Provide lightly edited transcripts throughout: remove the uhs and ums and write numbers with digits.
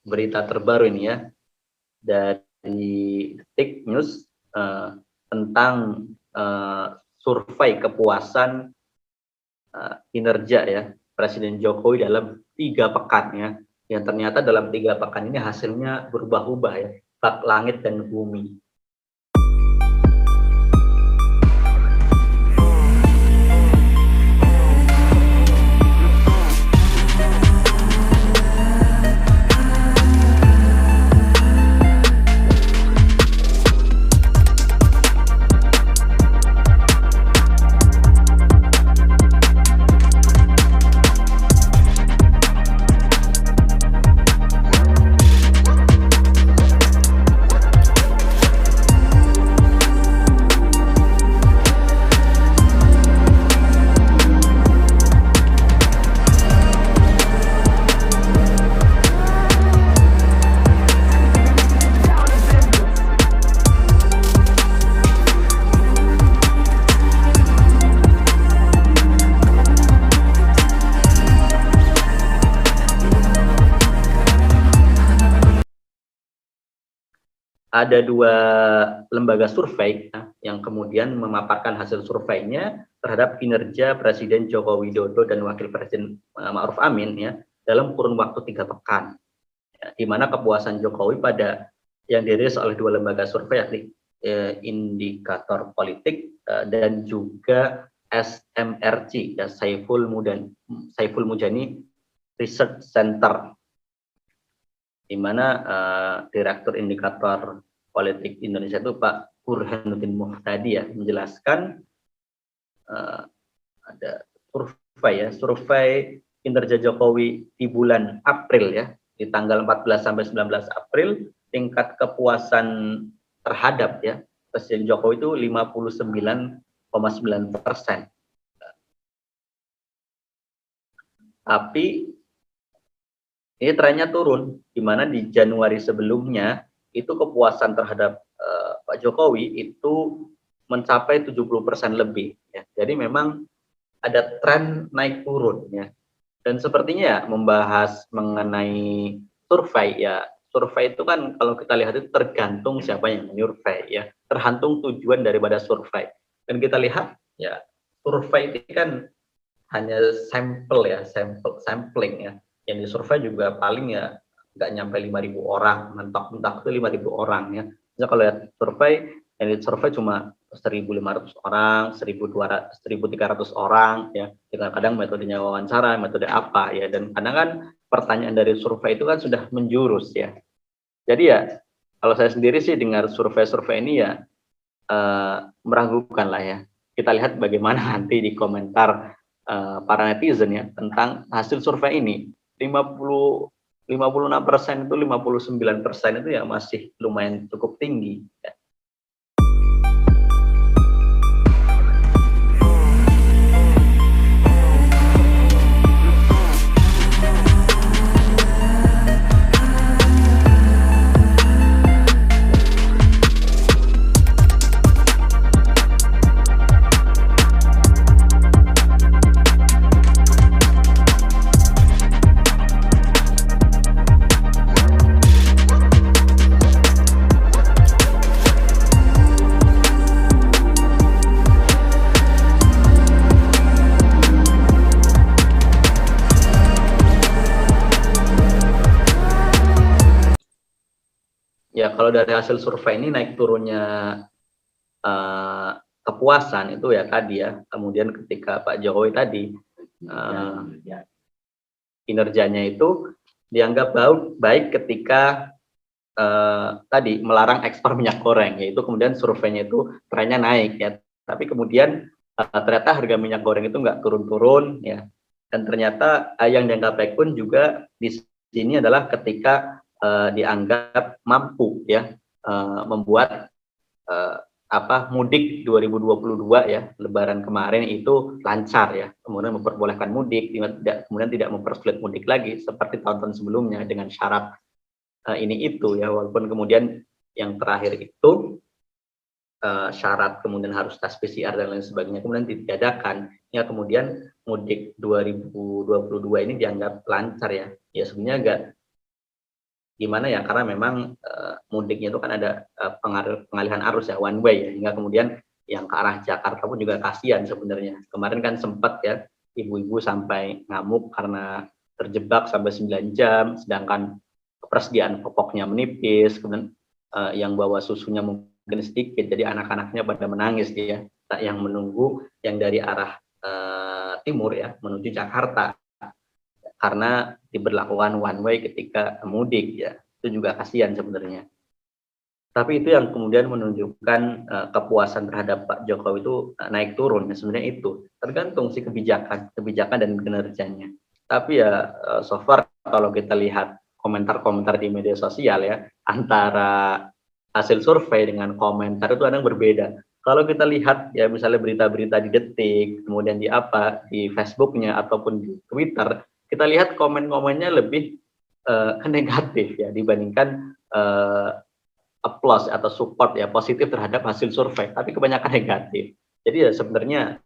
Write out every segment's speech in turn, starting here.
berita terbaru ini ya dari Detik News tentang survei kepuasan kinerja ya Presiden Jokowi dalam 3 pekan ya, yang ternyata dalam 3 pekan ini hasilnya berubah-ubah ya, bak langit dan bumi. Ada 2 lembaga survei ya, yang kemudian memaparkan hasil surveinya terhadap kinerja Presiden Joko Widodo dan Wakil Presiden Ma'ruf Amin ya dalam kurun waktu 3 pekan. Ya, di mana kepuasan Jokowi pada yang dirilis oleh 2 lembaga survei yakni Indikator Politik dan juga SMRC ya, Saiful Mujani Research Center, di mana Direktur Indikator Politik Indonesia itu Pak Burhanuddin Muhtadi ya menjelaskan ada survei kinerja Jokowi di bulan April ya, di tanggal 14 sampai 19 April tingkat kepuasan terhadap ya Presiden Jokowi itu 59,9%. Tapi ini trennya turun, di mana di Januari sebelumnya itu kepuasan terhadap Pak Jokowi itu mencapai 70% lebih. Ya. Jadi memang ada tren naik turun ya. Dan sepertinya ya, membahas mengenai survei ya. Survei itu kan kalau kita lihat itu tergantung siapa yang menyurvei ya. Tergantung tujuan daripada survei. Dan kita lihat ya survei itu kan hanya sampel ya, sampling ya. Yang disurvei juga paling ya nggak nyampe 5.000 orang, mentok-mentok itu 5.000 orang ya. Misalnya kalau lihat survei, yang disurvei cuma 1.500 orang, 1.200, 1.300 orang ya. Dengan kadang metodenya wawancara, metode apa ya. Dan kadang kan pertanyaan dari survei itu kan sudah menjurus ya. Jadi ya kalau saya sendiri sih dengar survei-survei ini ya meragukan lah ya. Kita lihat bagaimana nanti di komentar para netizen ya tentang hasil survei ini. 56% itu 59% itu ya masih lumayan cukup tinggi ya. Ya, kalau dari hasil survei ini naik turunnya kepuasan itu ya tadi ya. Kemudian ketika Pak Jokowi tadi kinerjanya itu dianggap baik ketika tadi melarang ekspor minyak goreng, yaitu kemudian surveinya itu trennya naik ya. Tapi kemudian ternyata harga minyak goreng itu nggak turun-turun ya. Dan ternyata yang dianggap baik pun juga di sini adalah ketika dianggap mampu ya membuat mudik 2022 ya, Lebaran kemarin itu lancar ya, kemudian memperbolehkan mudik, kemudian tidak mempersulit mudik lagi seperti tahun-tahun sebelumnya dengan syarat ini itu ya, walaupun kemudian yang terakhir itu syarat kemudian harus tes PCR dan lain sebagainya kemudian ditiadakan ya, kemudian mudik 2022 ini dianggap lancar ya. Ya sebenarnya Gimana ya, karena memang, mudiknya itu kan ada, pengalihan arus ya, one way ya, hingga kemudian yang ke arah Jakarta pun juga kasihan sebenarnya. Kemarin kan sempat ya, ibu-ibu sampai ngamuk karena terjebak sampai 9 jam, sedangkan persediaan pokoknya menipis, kemudian, yang bawa susunya mungkin sedikit, jadi anak-anaknya pada menangis dia, yang menunggu yang dari arah, timur ya, menuju Jakarta. Karena diberlakukan one way ketika mudik ya, itu juga kasihan sebenarnya. Tapi itu yang kemudian menunjukkan, kepuasan terhadap Pak Jokowi itu, naik turun ya, sebenarnya itu. Tergantung sih kebijakan kebijakan dan kinerjanya. Tapi ya, so far kalau kita lihat komentar-komentar di media sosial ya, antara hasil survei dengan komentar itu kadang berbeda. Kalau kita lihat ya misalnya berita-berita di Detik, kemudian di apa, di Facebook-nya ataupun di Twitter, kita lihat komen-komennya lebih, ke negatif ya dibandingkan, applause atau support ya positif terhadap hasil survei, tapi kebanyakan negatif. Jadi ya sebenarnya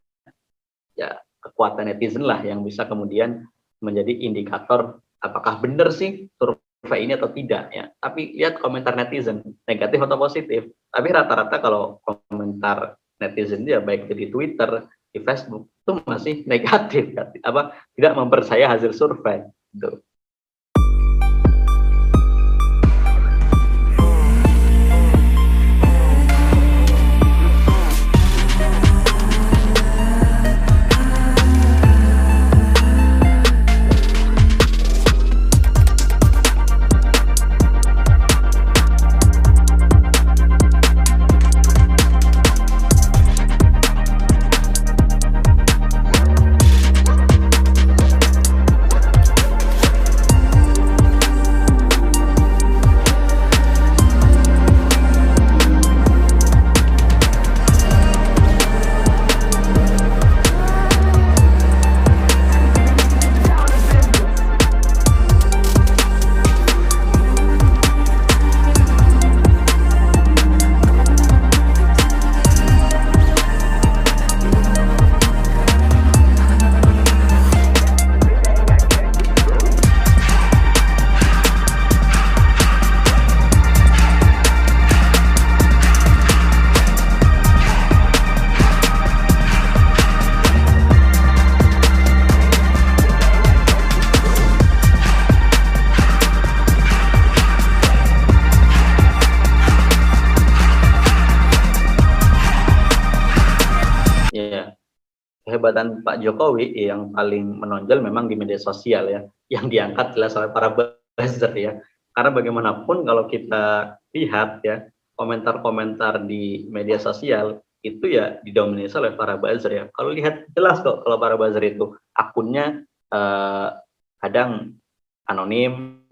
ya kekuatan netizen lah yang bisa kemudian menjadi indikator apakah benar sih survei ini atau tidak ya. Tapi lihat komentar netizen, negatif atau positif. Tapi rata-rata kalau komentar netizen ya baik itu di Twitter, di Facebook itu masih negatif, apa tidak mempercaya hasil survei. Gitu. Ya, kehebatan Pak Jokowi yang paling menonjol memang di media sosial ya, yang diangkat jelas oleh para buzzer ya. Karena bagaimanapun kalau kita lihat ya, komentar-komentar di media sosial itu ya didominasi oleh para buzzer ya. Kalau lihat jelas kok kalau para buzzer itu akunnya, kadang anonim,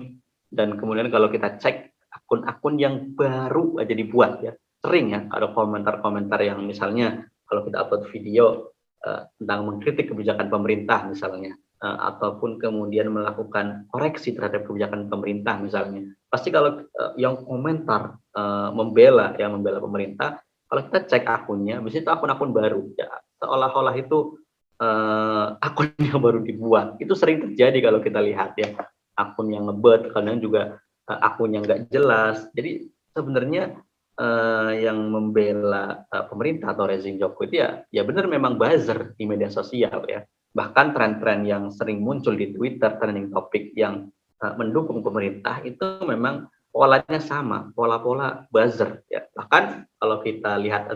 dan kemudian kalau kita cek akun-akun yang baru aja dibuat ya, sering ya ada komentar-komentar yang misalnya kalau kita upload video, tentang mengkritik kebijakan pemerintah misalnya, ataupun kemudian melakukan koreksi terhadap kebijakan pemerintah misalnya. Pasti kalau, yang komentar, membela pemerintah, kalau kita cek akunnya, biasanya itu akun-akun baru ya, seolah-olah itu, akun yang baru dibuat. Itu sering terjadi kalau kita lihat ya, akun yang ngebet, kadang juga, akun yang nggak jelas. Jadi sebenarnya, yang membela, pemerintah atau rezim Jokowi itu ya benar memang buzzer di media sosial ya. Bahkan tren-tren yang sering muncul di Twitter, trending topik yang, mendukung pemerintah itu memang polanya sama, pola-pola buzzer ya. Bahkan kalau kita lihat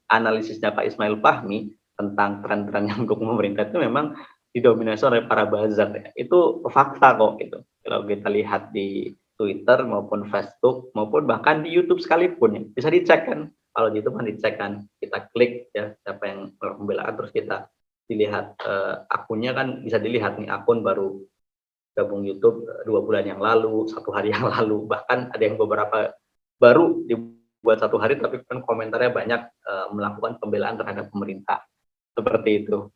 analisisnya Pak Ismail Fahmi tentang tren-tren yang mendukung pemerintah itu memang didominasi oleh para buzzer ya. Itu fakta kok gitu. Kalau kita lihat di Twitter maupun Facebook maupun bahkan di YouTube sekalipun ya, bisa dicek kan. Kalau di YouTube kan dicek kan, kita klik ya siapa yang melakukan pembelaan terus kita dilihat, akunnya kan bisa dilihat nih akun baru gabung YouTube, 2 bulan yang lalu, 1 hari yang lalu, bahkan ada yang beberapa baru dibuat 1 hari tapi kan komentarnya banyak, melakukan pembelaan terhadap pemerintah, seperti itu.